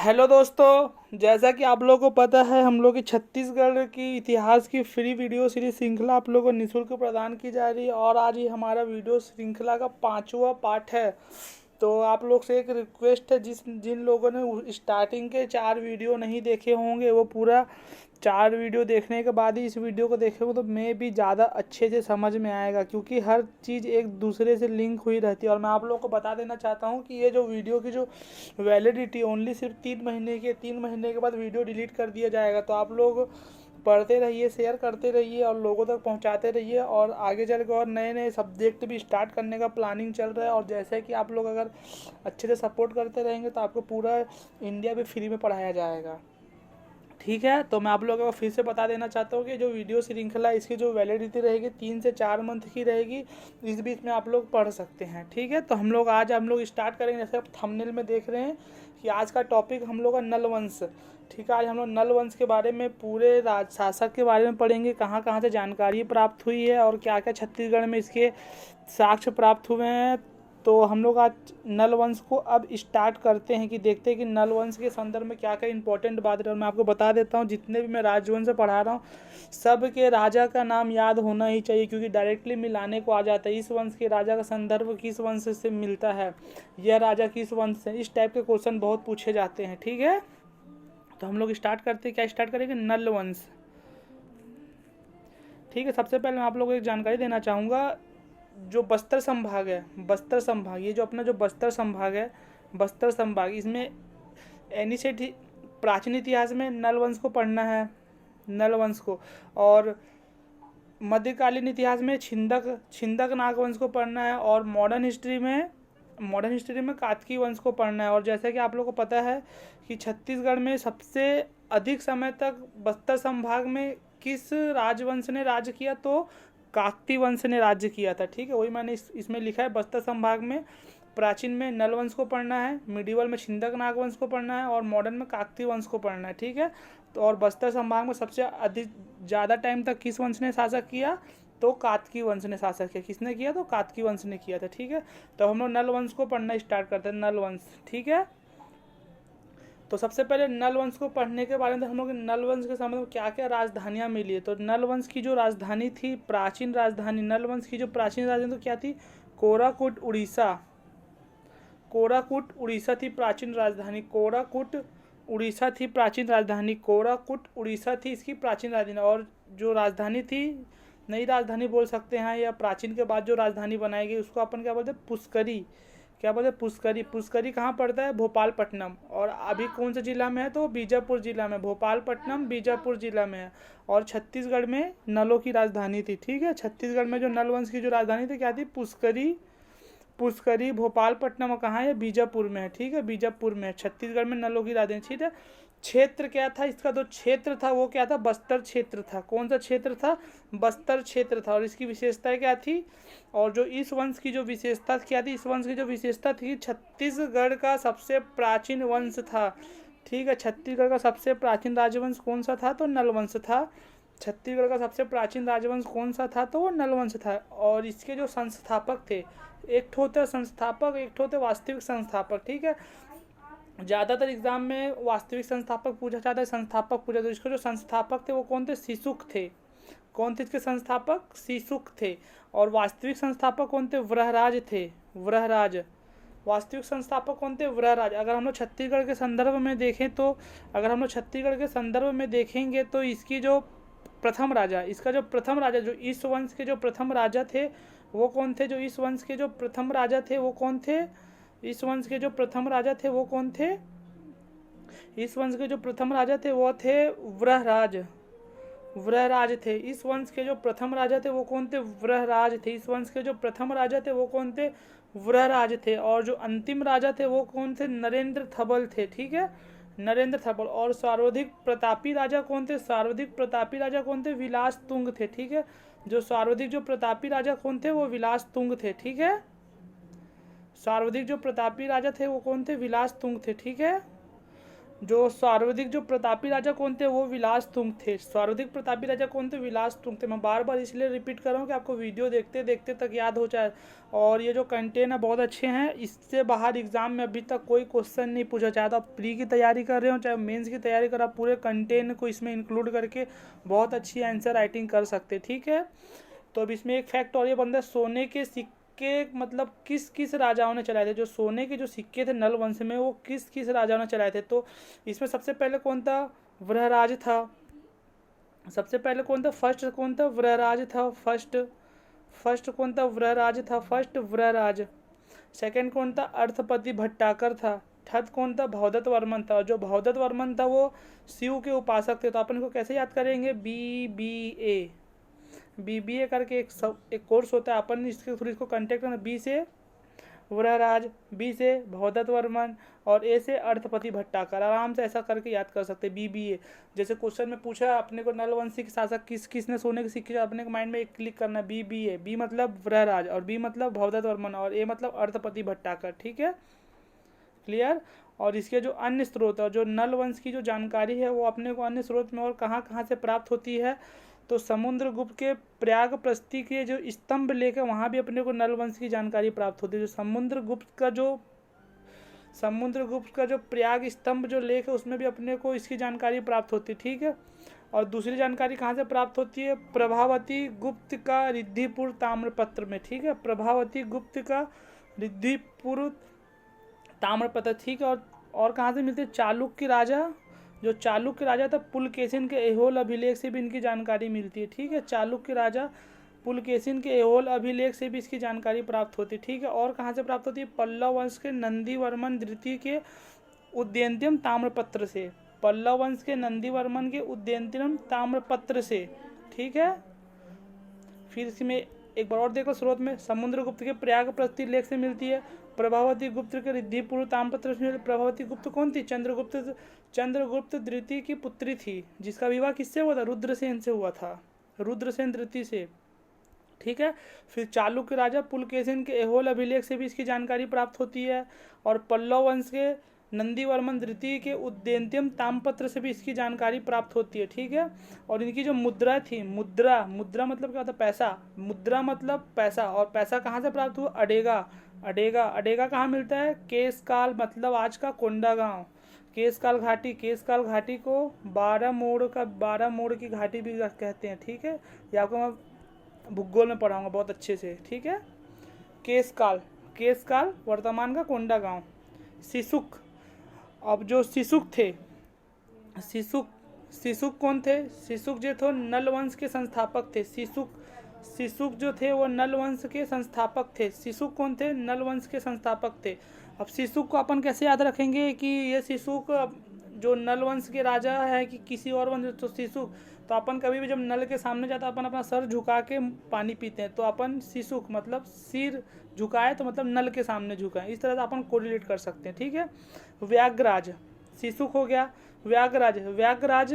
Hello दोस्तों, जैसा कि आप लोगों को पता है हम लोग की छत्तीसगढ़ की इतिहास की फ्री वीडियो सीरीज श्रृंखला आप लोगों को निःशुल्क प्रदान की जा रही है और आज ही हमारा वीडियो श्रृंखला का 5वां पार्ट है। तो आप लोग से एक रिक्वेस्ट है, जिन लोगों ने स्टार्टिंग के 4 वीडियो नहीं देखे होंगे वो पूरा 4 वीडियो देखने के बाद ही इस वीडियो को देखेंगे तो मैं भी ज़्यादा अच्छे से समझ में आएगा, क्योंकि हर चीज़ एक दूसरे से लिंक हुई रहती है। और मैं आप लोगों को बता देना चाहता हूँ कि ये जो वीडियो की जो वैलिडिटी ओनली सिर्फ 3 महीने की है। 3 महीने के बाद वीडियो डिलीट कर दिया जाएगा। तो आप लोग पढ़ते रहिए, शेयर करते रहिए और लोगों तक पहुंचाते रहिए। और आगे चल के और नए नए सब्जेक्ट भी स्टार्ट करने का प्लानिंग चल रहा है। और जैसे कि आप लोग अगर अच्छे से सपोर्ट करते रहेंगे तो आपको पूरा इंडिया भी फ्री में पढ़ाया जाएगा। ठीक है, तो मैं आप लोगों को फिर से बता देना चाहता हूँ कि जो वीडियो श्रृंखला इसकी जो वैलिडिटी रहेगी 3 से 4 मंथ की रहेगी। इस बीच में आप लोग पढ़ सकते हैं। ठीक है, तो हम लोग स्टार्ट करेंगे। जैसे आप थंबनेल में देख रहे हैं कि आज का टॉपिक हम लोग का नल वंश। ठीक है, आज हम लोग नल वंश के बारे में, पूरे राज शासक के बारे में पढ़ेंगे, कहाँ कहाँ से जानकारी प्राप्त हुई है और क्या क्या छत्तीसगढ़ में इसके साक्ष्य प्राप्त हुए हैं। तो हम लोग आज नल वंश को अब स्टार्ट करते हैं कि देखते हैं कि नल वंश के संदर्भ में क्या क्या इंपॉर्टेंट बात है। और मैं आपको बता देता हूँ, जितने भी मैं राजवंश से पढ़ा रहा हूँ सब के राजा का नाम याद होना ही चाहिए, क्योंकि डायरेक्टली मिलाने को आ जाता है। इस वंश के राजा का संदर्भ किस वंश से मिलता है, यह राजा किस वंश से, इस टाइप के क्वेश्चन बहुत पूछे जाते हैं। ठीक है, तो हम लोग स्टार्ट करते हैं। क्या स्टार्ट करेंगे? नल वंश। ठीक है, सबसे पहले मैं आप लोगों को एक जानकारी देना चाहूँगा। जो बस्तर संभाग है, बस्तर संभाग, ये जो अपना जो बस्तर संभाग है, बस्तर संभाग, इसमें एनिसेट प्राचीन इतिहास में नल वंश को पढ़ना है, नल वंश को। और मध्यकालीन इतिहास में छिंदक छिंदक नाग वंश को पढ़ना है। और मॉडर्न हिस्ट्री में कातकी वंश को पढ़ना है। और जैसा कि आप लोगों को पता है कि छत्तीसगढ़ में सबसे अधिक समय तक बस्तर संभाग में किस राजवंश ने राज्य किया, तो काकती वंश ने राज्य किया था। ठीक है, वही मैंने इसमें लिखा है। बस्तर संभाग में प्राचीन में नल वंश को पढ़ना है, मिडिवल में छिंदक नाग वंश को पढ़ना है और मॉडर्न में काकती वंश को पढ़ना है। ठीक है, तो और बस्तर संभाग में सबसे अधिक ज़्यादा टाइम तक किस वंश ने शासक किया, तो कातकी वंश ने शासक किया। किसने किया? तो कातकी वंश ने किया था। ठीक है, तो हम लोग नल वंश को पढ़ना स्टार्ट करते हैं। नल वंश, ठीक है। तो सबसे पहले नल वंश को पढ़ने के बारे में हम लोग नल वंश के संबंध में क्या क्या राजधानियां मिली है। तो नल वंश की जो राजधानी थी, प्राचीन राजधानी, नल वंश की जो प्राचीन राजधानी तो क्या थी? कोराकुट उड़ीसा। कोराकुट उड़ीसा थी प्राचीन राजधानी। कोराकुट उड़ीसा थी प्राचीन राजधानी। कोराकुट उड़ीसा थी इसकी प्राचीन राजधानी। और जो राजधानी थी, नई राजधानी बोल सकते हैं, या प्राचीन के बाद जो राजधानी बनाई गई उसको अपन क्या बोलते हैं? पुष्करी। क्या बोलते हैं? पुष्करी। पुष्करी कहाँ पड़ता है? भोपालपट्टनम। और अभी कौन से जिला में है? तो बीजापुर जिला में। भोपालपट्टनम बीजापुर जिला में है। और छत्तीसगढ़ में नलों की राजधानी थी। ठीक है, छत्तीसगढ़ में जो नल वंश की जो राजधानी थी क्या थी? पुष्करी। पुष्करी भोपालपट्टनम कहाँ है? बीजापुर में है। ठीक है, बीजापुर में है। छत्तीसगढ़ में नलों की राजधानी। ठीक है, क्षेत्र क्या था इसका? जो क्षेत्र था वो क्या था? बस्तर क्षेत्र था। कौन सा क्षेत्र था? बस्तर क्षेत्र था। और इसकी विशेषताएं क्या थी? और जो इस वंश की जो विशेषता क्या थी? इस वंश की जो विशेषता थी, छत्तीसगढ़ का सबसे प्राचीन वंश था। ठीक है, छत्तीसगढ़ का सबसे प्राचीन राजवंश कौन सा था? तो नलवंश था। छत्तीसगढ़ का सबसे प्राचीन राजवंश कौन सा था? तो वो नलवंश था। और इसके जो संस्थापक थे, एक ठो होते संस्थापक, एक ठो होते वास्तविक संस्थापक। ठीक है, ज़्यादातर एग्जाम में वास्तविक संस्थापक पूछा जाता है, संस्थापक पूछा। तो इसके जो संस्थापक थे वो कौन थे? शिशुक थे। कौन थे इसके संस्थापक? शिशुक थे। और वास्तविक संस्थापक कौन थे? व्रहराज थे। व्रहराज। वास्तविक संस्थापक कौन थे? व्रहराज। अगर हम लोग छत्तीसगढ़ के संदर्भ में देखें तो, अगर हम लोग छत्तीसगढ़ के संदर्भ में देखेंगे तो इसकी जो प्रथम राजा, इसका जो प्रथम राजा, जो इस वंश के जो प्रथम राजा थे वो कौन थे? जो इस वंश के जो प्रथम राजा थे वो कौन थे? इस वंश के जो प्रथम राजा थे वो कौन थे? इस वंश के जो प्रथम राजा थे वो थे व्रहराज। व्रहराज थे। इस वंश के जो प्रथम राजा थे वो कौन थे? व्रहराज थे। इस वंश के जो प्रथम राजा थे वो कौन थे? व्रहराज थे। और जो अंतिम राजा थे वो कौन थे? नरेंद्र थबल थे। ठीक है, नरेंद्र थबल। और सर्वाधिक प्रतापी राजा कौन थे? सर्वाधिक प्रतापी राजा कौन थे? विलास तुंग थे। ठीक है, जो सर्वाधिक जो प्रतापी राजा कौन थे? वो विलास तुंग थे। ठीक है, सर्वाधिक जो प्रतापी राजा थे वो कौन थे? विलास तुंग थे। ठीक है, जो सर्वाधिक जो प्रतापी राजा कौन थे, वो विलास तुंग थे। सर्वाधिक प्रतापी राजा कौन थे, विलास तुंग थे। मैं बार बार इसलिए रिपीट कर रहा हूँ कि आपको वीडियो देखते देखते तक याद हो जाए। और ये जो कंटेंट है बहुत अच्छे हैं, इससे बाहर एग्जाम में अभी तक कोई क्वेश्चन नहीं पूछा। चाहे तो आप प्री की तैयारी कर रहे हो, चाहे मेंस की तैयारी कर, आप पूरे कंटेंट को इसमें इंक्लूड करके बहुत अच्छी आंसर राइटिंग कर सकते, ठीक है। तो अब इसमें एक फैक्ट और ये बनता है, सोने के सिक्के मतलब किस किस राजाओं ने चलाए थे। जो सोने के जो सिक्के थे नल वंश में, वो किस किस राजाओं ने चलाए थे। तो इसमें सबसे पहले कौन था, वृहराज था। सबसे पहले कौन था, फर्स्ट कौन था, वृहराज था। फर्स्ट कौन था, वृहराज था, फर्स्ट वृहराज। सेकंड कौन था, अर्थपति भट्टाकर था। थर्ड कौन था, भवदत्त वर्मन था। और जो भवदत्त वर्मन था वो शिव के उपासक थे। तो अपन को कैसे याद करेंगे, BBA करके एक कोर्स होता है, अपन इसके थ्रू इसको कंटेक्ट करना। बी से वृहराज, बी से भवदत्त वर्मन और ए से अर्थपति भट्टाकर। आराम से ऐसा करके याद कर सकते हैं BBA। जैसे क्वेश्चन में पूछा अपने को नलवंशी के शासक किस किसने सोने के सिक्के, अपने को माइंड में एक क्लिक करना है BBA। बी मतलब वृहराज और बी मतलब भवदत्त वर्मन और ए मतलब अर्थपति भट्टाकर, ठीक है, क्लियर। और इसके जो अन्य स्रोत है, जो नल वंश की जो जानकारी है वो अपने को अन्य स्रोत में और कहाँ कहाँ से प्राप्त होती है, तो समुद्रगुप्त के प्रयाग प्रस्ती के जो स्तंभ लेख है वहाँ भी अपने को नल वंश की जानकारी प्राप्त होती है। जो समुद्रगुप्त का जो प्रयाग स्तंभ जो लेख है उसमें भी अपने को इसकी जानकारी प्राप्त होती है, ठीक है। और दूसरी जानकारी कहाँ से प्राप्त होती है, प्रभावती गुप्त का रिद्धिपुर ताम्रपत्र में, ठीक है, प्रभावती गुप्त का रिद्धिपुर ताम्रपत्र, ठीक है। और कहाँ से मिलते हैं, चालुक्य राजा, जो चालुक्य राजा था पुलकेशिन के ऐहोल अभिलेख से भी इनकी जानकारी मिलती है, ठीक है। चालुक्य राजा पुलकेशिन के ऐहोल अभिलेख से भी इसकी जानकारी प्राप्त होती है, ठीक है। और कहाँ से प्राप्त होती है, पल्लव वंश के नंदीवर्मन द्वितीय के उद्यंत्यम ताम्रपत्र से। पल्लव वंश के नंदीवर्मन के उद्यंत्यम ताम्रपत्र से, ठीक है। फिर इसमें एक बार और देखो, स्रोत में समुद्रगुप्त के प्रयाग प्रस्ती लेख से मिलती है। प्रभावती गुप्त के रिद्धिपुर ताम्रपत्र से। प्रभावती गुप्त कौन थी, चंद्रगुप्त द्वितीय की पुत्री थी, जिसका विवाह किससे हुआ था, रुद्रसेन से हुआ था, रुद्रसेन द्वितीय से, ठीक है। फिर चालुक्य राजा पुलकेशिन के ऐहोल अभिलेख से भी इसकी जानकारी प्राप्त होती है। और पल्लव वंश के नंदीवर्मन द्वितीय के उद्यंत्यम ताम्रपत्र से भी इसकी जानकारी प्राप्त होती है, ठीक है। और इनकी जो मुद्रा थी, मुद्रा मतलब क्या होता है, पैसा, मुद्रा मतलब पैसा। और पैसा कहाँ से प्राप्त हुआ, अडेगा कहाँ मिलता है, केशकाल मतलब आज का कोंडागांव, केशकाल घाटी को 12 मोड़ की घाटी भी कहते हैं, ठीक है। ये आपको मैं भूगोल में पढ़ाऊंगा बहुत अच्छे से, ठीक है। केशकाल वर्तमान का कोंडागांव। सिसुक, अब जो सिसुक थे, सिसुक कौन थे, सिसुक जो थे नल वंश के संस्थापक थे। सिसुक जो थे वो नल वंश के संस्थापक थे। सिसुक कौन थे, नल वंश के संस्थापक थे। अब सिसुक को अपन कैसे याद रखेंगे कि ये सिसुक जो नल वंश के राजा है कि किसी और वंश, तो सिसुक, तो अपन कभी भी जब नल के सामने जाता अपन अपना सर झुका के पानी पीते हैं, तो अपन सिसुक मतलब सिर झुकाए तो मतलब नल के सामने झुकाए, इस तरह से अपन कोरिलेट कर सकते हैं, ठीक है। व्याघ्रराज, सिसुक हो गया। व्याघ्रराज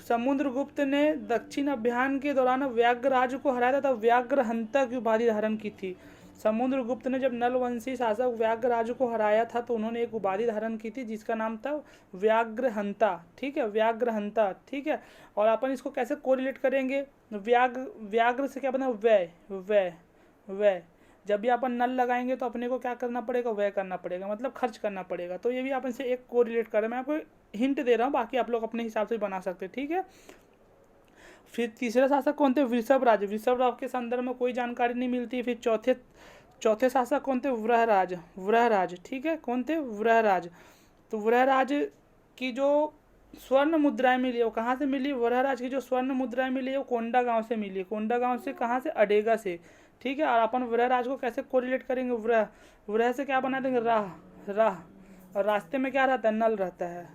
समुद्रगुप्त ने दक्षिण अभियान के दौरान व्याघ्रराज को हराया था, व्याघ्रहंता की उपाधि धारण की थी। समुद्रगुप्त ने जब नलवंशी शासक व्याघ्रराज को हराया था तो उन्होंने एक उपाधि धारण की थी जिसका नाम था व्याघ्रहंता, ठीक है, व्याघ्रहंता, ठीक है। और अपन इसको कैसे कोरिलेट करेंगे, व्याघ्र से क्या बना, व्यय। जब भी अपन नल लगाएंगे तो अपने को क्या करना पड़ेगा, व्यय करना पड़ेगा, मतलब खर्च करना पड़ेगा। तो ये भी अपन से एक कोरिलेट कर रहे हैं, मैं आपको हिंट दे रहा हूँ, बाकी आप लोग अपने हिसाब से बना सकते हैं, ठीक है। फिर तीसरे शासक कौन थे, वृषभ राज के संदर्भ में कोई जानकारी नहीं मिलती। फिर चौथे शासक कौन थे, वृहराज, ठीक है, कौन थे, वृहराज। तो वृहराज की जो स्वर्ण मुद्राएं मिली वो कहाँ से मिली, वृहराज की जो स्वर्ण मुद्राएं मिली वो कोंडा गांव से मिली। कोंडा गांव से कहाँ से, अडेगा से, ठीक है। और अपन वृहराज को कैसे कोरिलेट करेंगे, वृह से क्या बना देंगे, राह, और रास्ते में क्या रहता है, नल रहता है,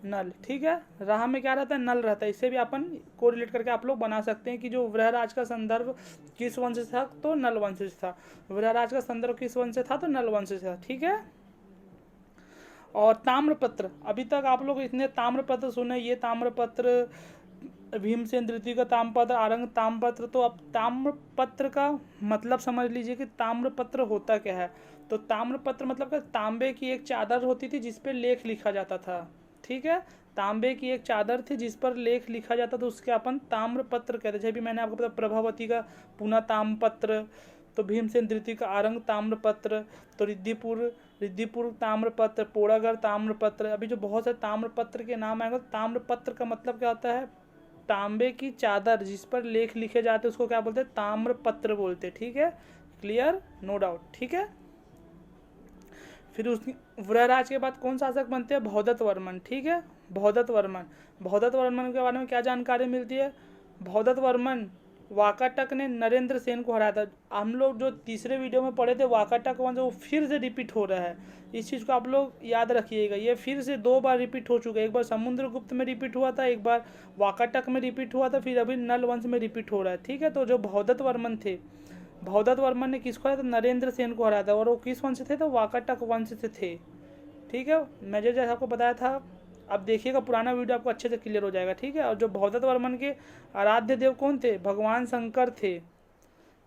नल, ठीक है। राह में क्या रहता है, नल रहता है। इससे भी अपन कोरिलेट करके आप लोग बना सकते हैं कि जो वृहराज का संदर्भ किस वंश से था, तो नल वंश से था। वृहराज का संदर्भ किस वंश से था, तो नल वंश से था, ठीक है। और ताम्रपत्र, अभी तक आप लोग इतने ताम्रपत्र सुने, ये ताम्रपत्र भीमसेन द्वितीय का ताम्रपत्र, आरंग ताम्रपत्र। तो अब ताम्रपत्र का मतलब समझ लीजिए कि ताम्रपत्र होता क्या है। तो ताम्रपत्र मतलब कि तांबे की एक चादर होती थी जिस पर लेख लिखा जाता था, ठीक है। तांबे की एक चादर थी जिस पर लेख लिखा जाता था, उसके अपन ताम्रपत्र कहते थे। जैसे भी मैंने आपको बताया प्रभावती का पूना ताम्रपत्र, तो भीमसेन द्वितीय का आरंग ताम्रपत्र, तो रिद्धिपुर ताम्रपत्र, पोड़ागढ़ ताम्रपत्र। अभी जो बहुत सारे ताम्रपत्र के नाम आएंगे, ताम्रपत्र का मतलब क्या होता है, तांबे की चादर जिस पर लेख लिखे जाते हैं उसको क्या बोलते हैं, ताम्रपत्र बोलते हैं, ठीक है। क्लियर, नो डाउट, ठीक है। फिर उसकी वृहराज के बाद कौन शासक बनते हैं, भौदत्त वर्मन, ठीक है। भौदत्त वर्मन के बारे में क्या जानकारी मिलती है, भौदत्त वर्मन वाकाटक ने नरेंद्र सेन को हराया था। हम लोग जो तीसरे वीडियो में पढ़े थे वाकाटक वंश, वो फिर से रिपीट हो रहा है। इस चीज़ को आप लोग याद रखिएगा, ये फिर से 2 बार रिपीट हो चुका है। एक बार समुद्रगुप्त में रिपीट हुआ था, एक बार वाकाटक में रिपीट हुआ था, फिर अभी नल वंश में रिपीट हो रहा है, ठीक है। तो जो भौदत्त वर्मन थे, भौदत्त वर्मन ने किसको हराया था, नरेंद्र सेन को हराया था। और वो किस वंश से थे, तो वाकाटक वंश से थे, ठीक है। मैं जैसे आपको बताया था, अब देखिएगा पुराना वीडियो, आपको अच्छे से क्लियर हो जाएगा, ठीक है। और जो भौदत्त वर्मन के आराध्य देव कौन थे, भगवान शंकर थे,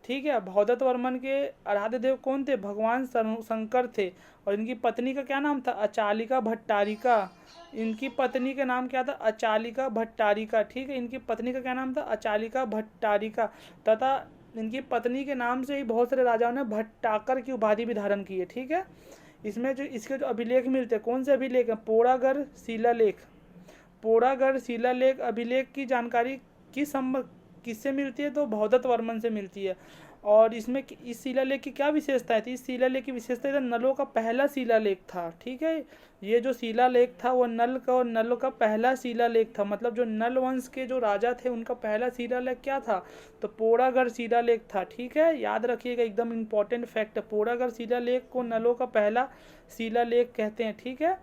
ठीक है। भौदत्त वर्मन के आराध्य देव कौन थे, भगवान शंकर थे। और इनकी पत्नी का क्या नाम था, अचालिका भट्टारिका। इनकी पत्नी का नाम क्या था, अचालिका भट्टारिका, ठीक है। इनकी पत्नी का क्या नाम था, अचालिका भट्टारिका। तथा इनकी पत्नी के नाम से ही बहुत सारे राजाओं ने भट्टाकर की उपाधि भी धारण की है, ठीक है। इसमें जो इसके जो अभिलेख मिलते हैं, कौन से अभिलेख हैं, पोड़ागढ़ शिलालेख। पोड़ागढ़ शिलालेख अभिलेख की जानकारी किससे मिलती है, तो भौदत्त वर्मन से मिलती है। और इसमें इस शिलालेख की क्या विशेषता थी, इस शिलालेख की विशेषता नलों का पहला शिलालेख था, ठीक है। ये जो शिलालेख था वो नलों का पहला शिलालेख था। मतलब जो नल वंश के जो राजा थे उनका पहला शिलालेख क्या था, तो पोड़ागढ़ शिलालेख था, ठीक है। याद रखिएगा, एकदम इम्पोर्टेंट फैक्ट है, पोड़ागढ़ शिलालेख को नलों का पहला शिलालेख कहते हैं, ठीक है।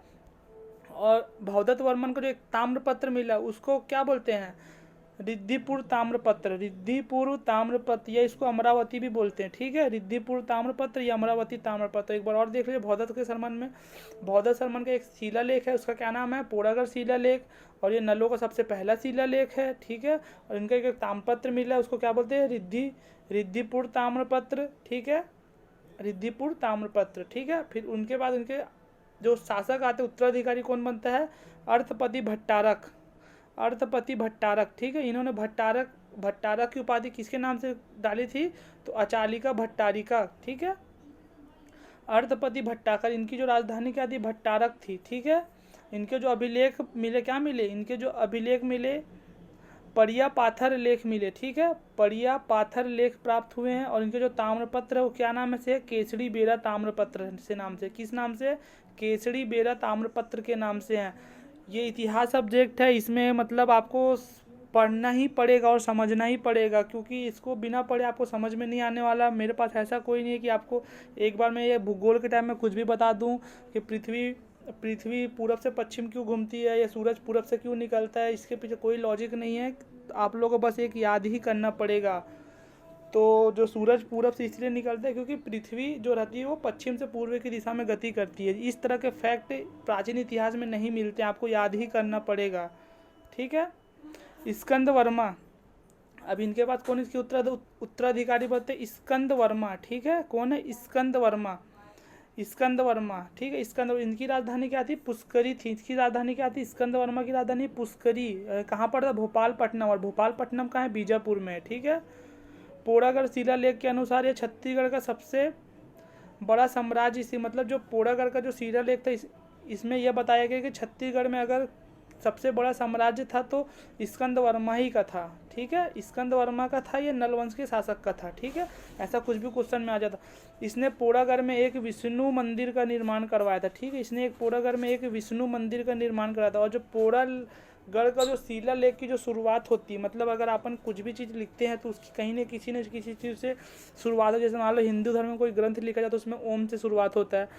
और भौदत्त वर्मन को जो एक ताम्रपत्र मिला उसको क्या बोलते हैं, रिद्धिपुर ताम्रपत्र। या इसको अमरावती भी बोलते हैं, ठीक है। रिद्धिपुर ताम्रपत्र या अमरावती ताम्रपत्र। एक बार और देख लीजिए भौदत्त के सरमन में, भौदत्त सरमन का एक शिलालेख है, उसका क्या नाम है, पोड़ागढ़ शिलालेख। और ये नलों का सबसे पहला शिलालेख है, ठीक है। और इनका एक ताम्रपत्र मिला है, उसको क्या बोलते हैं, रिद्धिपुर ताम्रपत्र, ठीक है। रिद्धिपुर ताम्रपत्र, ठीक है। फिर उनके बाद उनके जो शासक आते उत्तराधिकारी कौन बनता है, अर्थपति भट्टारक, ठीक है। इन्होंने भट्टारक की उपाधि किसके नाम से डाली थी, तो अचालिका भट्टारिका, ठीक है। अर्थपति भट्टाकर, इनकी जो राजधानी क्या थी, भट्टारक थी, ठीक है। इनके जो अभिलेख मिले, क्या मिले, इनके जो अभिलेख मिले, परिया पाथर लेख मिले, ठीक है। परिया पाथर लेख प्राप्त हुए हैं। और इनके जो ताम्रपत्र है वो क्या नाम से, केसरी बेरा ताम्रपत्र से नाम से, किस नाम से, केसरी बेरा ताम्रपत्र के नाम से हैं। ये इतिहास सब्जेक्ट है, इसमें मतलब आपको पढ़ना ही पड़ेगा और समझना ही पड़ेगा, क्योंकि इसको बिना पढ़े आपको समझ में नहीं आने वाला। मेरे पास ऐसा कोई नहीं है कि आपको एक बार मैं ये भूगोल के टाइम में कुछ भी बता दूं कि पृथ्वी पूरब से पश्चिम क्यों घूमती है या सूरज पूरब से क्यों निकलता है, इसके पीछे कोई लॉजिक नहीं है। आप लोगों को बस एक याद ही करना पड़ेगा। तो जो सूरज पूरब से इसलिए निकलता है क्योंकि पृथ्वी जो रहती है वो पश्चिम से पूर्व की दिशा में गति करती है। इस तरह के फैक्ट प्राचीन इतिहास में नहीं मिलते, आपको याद ही करना पड़ेगा, ठीक है। स्कंद वर्मा, अब इनके पास कौन इसके उत्तराधिकारी बनते, स्कंद वर्मा, ठीक है। कौन है, स्कंद वर्मा, ठीक है। इनकी राजधानी क्या थी, पुष्करी थी। इसकी राजधानी क्या थी, स्कंद वर्मा की राजधानी पुष्करी। कहाँ पर था, भोपालपट्टनम। और भोपालपट्टनम कहाँ है, बीजापुर में, ठीक है। पोड़ागढ़ शिलालेख के अनुसार ये छत्तीसगढ़ का सबसे बड़ा साम्राज्य इसी, मतलब जो पोड़ागढ़ का जो शिलालेख था इसमें यह बताया गया कि छत्तीसगढ़ में अगर सबसे बड़ा साम्राज्य था तो स्कंद वर्मा ही का था, ठीक है। स्कंद वर्मा का था, ये नलवंश के शासक का था, ठीक है। ऐसा कुछ भी क्वेश्चन में आ जाता। इसने पोड़ागढ़ में एक विष्णु मंदिर का निर्माण करवाया था, ठीक है। इसने एक पोड़ागढ़ में एक विष्णु मंदिर का निर्माण कराया था। और जो पोड़ागढ़ का जो शिलालेख की जो शुरुआत होती है, मतलब अगर अपन कुछ भी चीज़ लिखते हैं तो उसकी कहीं न किसी चीज़ से शुरुआत हो। जैसे मान लो हिंदू धर्म में कोई ग्रंथ लिखा जाए तो उसमें ओम से शुरुआत होता है।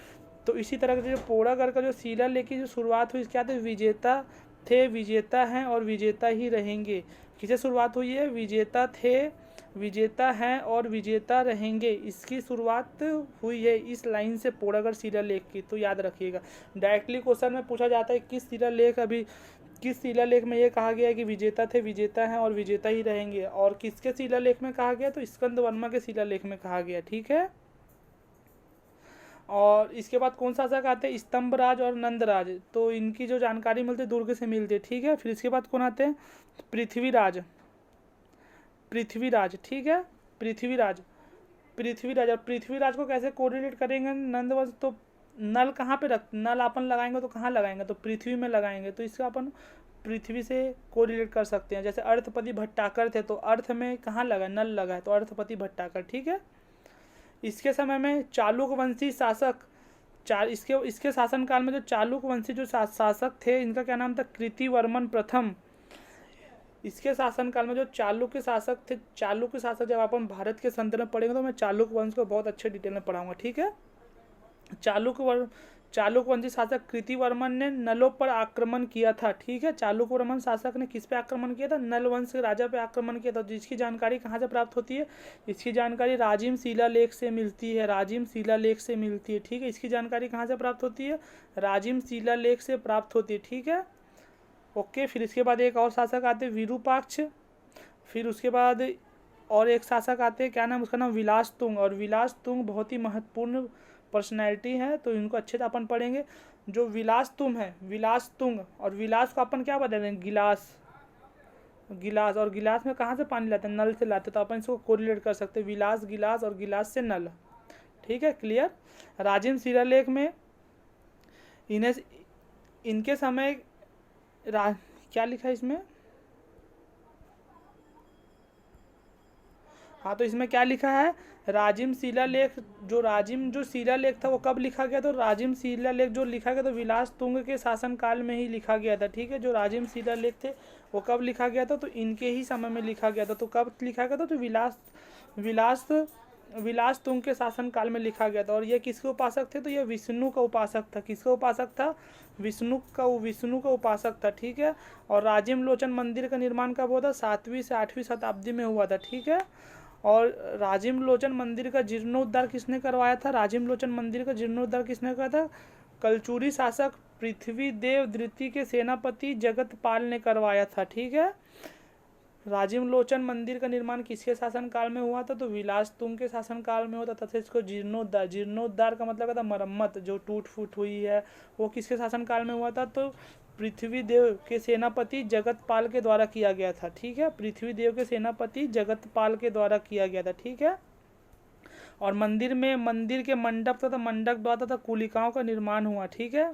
तो इसी तरह से जो पोड़ागढ़ का जो शिलालेख की जो शुरुआत हुई, क्या थे, विजेता थे, विजेता हैं और विजेता ही रहेंगे। किसे शुरुआत हुई है, विजेता थे, विजेता हैं और विजेता रहेंगे, इसकी शुरुआत हुई है इस लाइन से, पोड़ागढ़ शिलालेख की। तो याद रखिएगा, डायरेक्टली क्वेश्चन में पूछा जाता है किस शिलालेख अभी किस शिलालेख में ये कहा गया है कि विजेता थे, विजेता हैं और विजेता ही रहेंगे, और किसके शिलालेख में कहा गया, तो स्कंद वर्मा के शिलालेख में कहा गया। ठीक है। और इसके बाद कौन सा शासक आते हैं, स्तंभराज और नंदराज, तो इनकी जो जानकारी मिलती है दुर्ग से मिलती है। ठीक है। फिर इसके बाद कौन आते हैं, पृथ्वीराज, पृथ्वीराज। ठीक है। पृथ्वीराज, पृथ्वीराज। और पृथ्वीराज को कैसे कोरिलेट करेंगे नंदवंश, तो नल कहाँ पे रख, नल अपन लगाएंगे तो कहाँ लगाएंगे, तो पृथ्वी में लगाएंगे, तो इसका अपन पृथ्वी से कोरिलेट कर सकते हैं। जैसे अर्थपति भट्टाकर थे तो अर्थ में कहाँ लगा, नल लगा है, तो अर्थपति भट्टाकर। ठीक है। इसके समय में चालुक वंशी शासक, इसके शासनकाल में जो चालुक वंशी जो शासक थे, इनका क्या नाम था, कृतिवर्मन प्रथम। इसके शासनकाल में जो चालुक्य शासक थे, चालुक्य शासक जब अपन भारत के संदर्भ में पढ़ेंगे तो मैं चालुक्य वंश को बहुत अच्छे डिटेल में पढ़ाऊंगा। ठीक है। चालुक वंशी शासक कृतिवर्मन ने नलों पर आक्रमण किया था। ठीक है। चालुक वर्मन शासक ने किस पे आक्रमण किया था, नल वंश के राजा पे आक्रमण किया था। जिसकी जानकारी कहाँ से प्राप्त होती है, इसकी जानकारी राजिम शिलालेख से मिलती है, राजिम शिलालेख से मिलती है। ठीक है। इसकी जानकारी कहाँ से प्राप्त होती है, राजिम शिलालेख से प्राप्त होती है। ठीक है। ओके। फिर इसके बाद एक और शासक आते हैं विरूपाक्ष, फिर उसके बाद और एक शासक आते हैं, क्या नाम उसका नाम, विलास तुंग। और विलास तुंग बहुत ही महत्वपूर्ण पर्सनैलिटी है, तो इनको अच्छे से अपन पढ़ेंगे। जो विलास तुंग है, विलास तुंग, और विलास को अपन क्या बता देंगे, गिलास, गिलास। और गिलास में कहाँ से पानी लाते हैं, नल से लाते हैं, तो अपन इसको कोरिलेट कर सकते हैं, विलास गिलास और गिलास से नल। ठीक है। क्लियर। राजिम शिलालेख में इन्हें, इनके समय क्या लिखा है इसमें, हाँ, तो इसमें क्या लिखा है, राजिम शिलालेख, जो शिलालेख था वो कब लिखा गया, तो राजिम शिलालेख जो लिखा गया तो विलास तुंग के शासनकाल में ही लिखा गया था। ठीक है। जो राजिम शिलालेख थे वो कब लिखा गया था, तो इनके ही समय में लिखा गया था। तो कब लिखा गया था, तो विलास तुंग के शासनकाल में लिखा गया था। और ये किसके उपासक थे, तो ये विष्णु का उपासक था। किसका उपासक था, विष्णु का उपासक था। ठीक है। और राजिम लोचन मंदिर का निर्माण कब हुआ था, 7वीं से 8वीं शताब्दी में हुआ था। ठीक है। और राजिम लोचन मंदिर का जीर्णोद्धार किसने करवाया था, राजिम लोचन मंदिर का जीर्णोद्धार किसने करा था, कलचुरी शासक पृथ्वीदेव द्वितीय के सेनापति जगतपाल ने करवाया था। ठीक है। राजिम लोचन मंदिर का निर्माण किसके शासनकाल में हुआ था, तो विलास तुंग के शासनकाल में होता था। इसको जीर्णोद्धार, जीर्णोद्धार का मतलब था मरम्मत, जो टूट फूट हुई है वो किसके शासनकाल में हुआ था, तो पृथ्वीदेव के सेनापति जगतपाल के द्वारा किया गया था। ठीक है। पृथ्वीदेव के सेनापति जगतपाल के द्वारा किया गया था। ठीक है। और मंदिर के मंडप तथा मंडप द्वार तथा कुलिकाओं का निर्माण हुआ। ठीक है।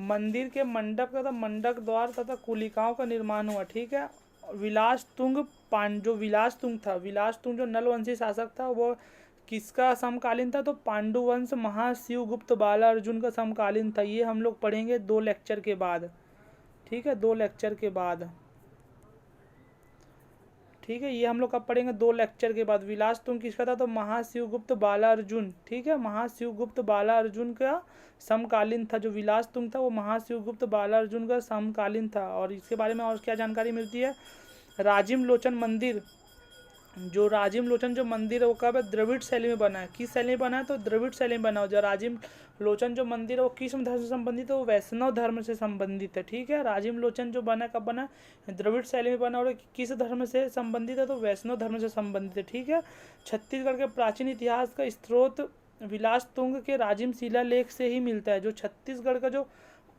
मंदिर के मंडप तथा मंडप द्वार तथा कुलिकाओं का निर्माण हुआ। ठीक है। विलास तुंग जो विलास तुंग जो नलवंशी शासक था वो किसका समकालीन था, तो पांडुवंश महाशिवगुप्त बाला अर्जुन का समकालीन था। ये हम लोग पढ़ेंगे 2 लेक्चर के बाद। ठीक है। 2 लेक्चर के बाद। ठीक है। ये हम लोग कब पढ़ेंगे, 2 लेक्चर के बाद। विलास तुंग किसका था, तो महाशिवगुप्त बाला अर्जुन। ठीक है। महाशिवगुप्त बाला अर्जुन का समकालीन था। जो विलास तुंग था वो महाशिवगुप्त बाला अर्जुन का समकालीन था। और इसके बारे में और क्या जानकारी मिलती है, राजिम लोचन मंदिर, जो मंदिर है वो कब है, द्रविड़ शैली में बना है। किस शैली में बना है, तो द्रविड़ शैली में बना हो। जो राजिम लोचन जो मंदिर है वो किस धर्म से संबंधित है, वो वैष्णव धर्म से संबंधित है। ठीक है। राजिम लोचन जो बना कब बना, द्रविड़ शैली में बना, और किस धर्म से संबंधित है, तो वैष्णव धर्म से संबंधित है। ठीक है। छत्तीसगढ़ के प्राचीन इतिहास का स्रोत विलास तुंग के राजिम शिलालेख से ही मिलता है। जो छत्तीसगढ़ का जो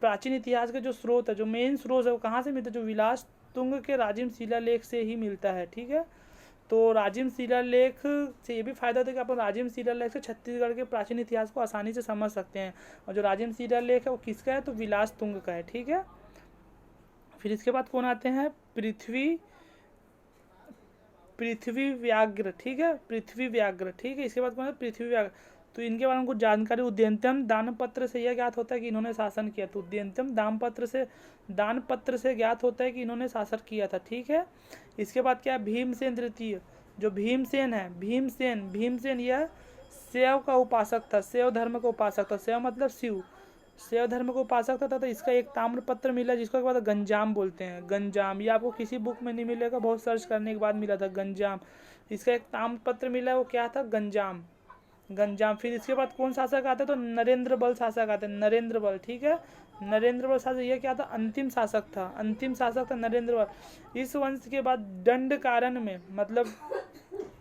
प्राचीन इतिहास का जो स्रोत है, जो मेन स्रोत है, वो कहाँ से मिलता है, जो विलास तुंग के राजिम शिलालेख से ही मिलता है। ठीक है। तो राजिम शिलालेख से ये भी फायदा होता है कि अपन राजिम शिलालेख से छत्तीसगढ़ के प्राचीन इतिहास को आसानी से समझ सकते हैं। और जो राजिम शिलालेख है वो किसका है, तो विलास तुंग का है। ठीक है। फिर इसके बाद कौन आते हैं, पृथ्वी व्याघ्र। ठीक है। पृथ्वी व्याघ्र। ठीक है। इसके बाद कौन है, पृथ्वी व्याघ्र। तो इनके बारे में कुछ जानकारी, उद्यंतम दानपत्र से यह ज्ञात होता है कि इन्होंने शासन किया। तो उद्यंतम दानपत्र से ज्ञात होता है कि इन्होंने शासन किया था। ठीक है। इसके बाद क्या है, भीमसेन तृतीय। जो भीमसेन है, भीमसेन यह शैव का उपासक था, शैव धर्म का उपासक था। शैव मतलब शिव, शैव धर्म का उपासक था। तो इसका एक ताम्रपत्र मिला जिसको बाद गंजाम बोलते हैं। गंजाम, ये आपको किसी बुक में नहीं मिलेगा, बहुत सर्च करने के बाद मिला था गंजाम। इसका एक ताम्रपत्र मिला, वो क्या था, गंजाम। गंजाम। फिर इसके बाद कौन शासक आते हैं, तो नरेंद्र बल शासक आते हैं, नरेंद्र बल, ठीक है। नरेंद्र बल शासक, ये क्या था, अंतिम शासक था, अंतिम शासक था नरेंद्र बल। इस वंश के बाद दंडकारण्य में, मतलब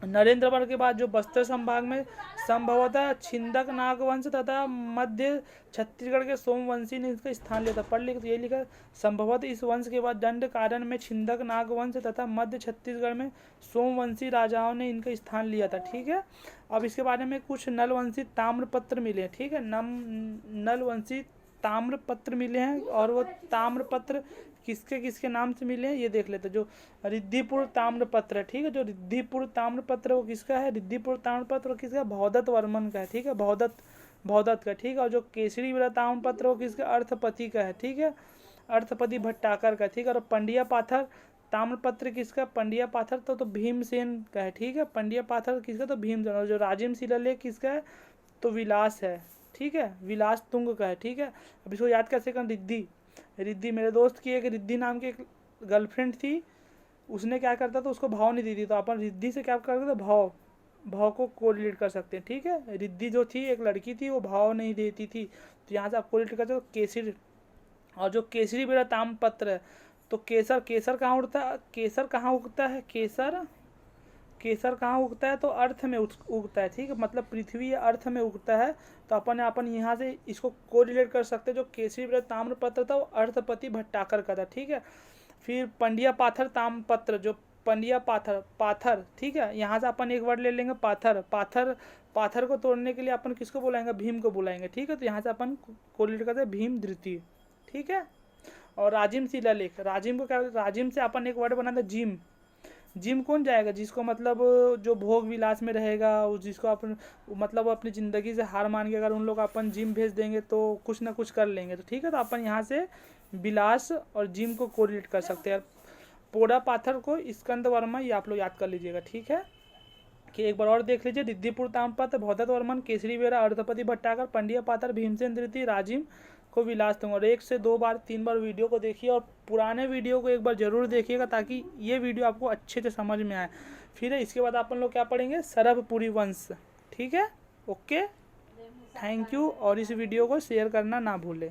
नरेंद्र बल के बाद जो बस्तर संभाग में संभवतः छिंदक नाग वंश तथा मध्य छत्तीसगढ़ के सोमवंशी ने इसका स्थान लिया था। पढ़ लिख तो ये लिखा, संभवतः इस वंश के बाद दंडकारण्य में छिंदक नाग वंश तथा मध्य छत्तीसगढ़ में सोमवंशी राजाओं ने इनका स्थान लिया था, ठीक है। अब इसके बारे में कुछ नलवंशी ताम्रपत्र मिले हैं, ठीक है, नलवंशी ताम्रपत्र मिले हैं, और वो ताम्रपत्र किसके किसके नाम से मिले हैं ये देख लेते हैं। जो रिद्धिपुर ताम्रपत्र है, ठीक है, जो रिद्धिपुर ताम्रपत्र वो किसका है, रिद्धिपुर ताम्रपत्र वो किसका, भौदत्त वर्मन का है, ठीक है, भौदत्त का, ठीक है। और जो केसरी वाला ताम्रपत्र वो किसका, अर्थपति का है, ठीक है, अर्थपति भट्टाकर का, ठीक है। और पंडिया पाथर ताम्रपत्र किसका, पंडिया पाथर तो भीमसेन का है, ठीक है, पंडिया पाथर किसका, तो भीमसेन। और जो राजिम शिलालेख किसका है, तो विलास है, ठीक है, विलास तुंग का है, ठीक है। अब इसको याद कैसे करें, रिद्धि मेरे दोस्त की एक रिद्धि नाम की एक गर्लफ्रेंड थी, उसने क्या करता था, उसको भाव नहीं दी थी, तो अपन रिद्धि से क्या करते थे, भाव को कोरिलेट कर सकते हैं, ठीक है। रिद्धि जो थी एक लड़की थी, वो भाव नहीं देती थी, तो यहाँ से आप कोरिलेट करते हो केसरी। और जो केसरी बेरा ताम्रपत्र है, तो केसर कहाँ उगता है, केसर कहाँ उगता है, तो अर्थ में उगता है, ठीक है, मतलब पृथ्वी या अर्थ में उगता है। तो अपन यहाँ से इसको कोरिलेट कर सकते हैं, जो केसरी बेरा ताम्रपत्र था वो अर्थपति भट्टाकर का था, ठीक है। फिर पंडिया पाथर ताम्रपत्र, जो पंडिया पाथर, ठीक है, यहाँ से अपन एक वर्ड ले लेंगे पाथर को तोड़ने के लिए अपन किसको बुलाएंगे, भीम को बुलाएंगे, ठीक है। तो यहाँ से अपन कोरिलेट करते हैं भीम द्वितीय, ठीक है। और राजिम शिलालेख, राजिम को क्या, राजिम से अपन एक वर्ड बनाते हैं जिम कौन जाएगा, जिसको मतलब जो भोग विलास में रहेगा, जिसको अपन मतलब अपनी ज़िंदगी से हार मान के अगर उन लोग अपन जिम भेज देंगे तो कुछ ना कुछ कर लेंगे, तो ठीक है। तो अपन यहाँ से विलास और जिम को कोरिलेट कर सकते हैं। पोड़ा पाथर को स्कंद वर्मा, ये आप लोग याद कर लीजिएगा, ठीक है। कि एक बार और देख लीजिए, रिद्धिपुर ताम्रपत्र, भौदत्त वर्मन, केसरी बेरा, अर्थपति भट्टाकर, पंडिया पाथर, भीमसेन द्वितीय, राजिम को विलास दूंगा। और 1 से 2 बार 3 बार वीडियो को देखिए, और पुराने वीडियो को एक बार ज़रूर देखिएगा, ताकि ये वीडियो आपको अच्छे से समझ में आए। फिर इसके बाद अपन लोग क्या पढ़ेंगे, सरभपुरी वंश, ठीक है। ओके, थैंक यू, और इस वीडियो को शेयर करना ना भूलें।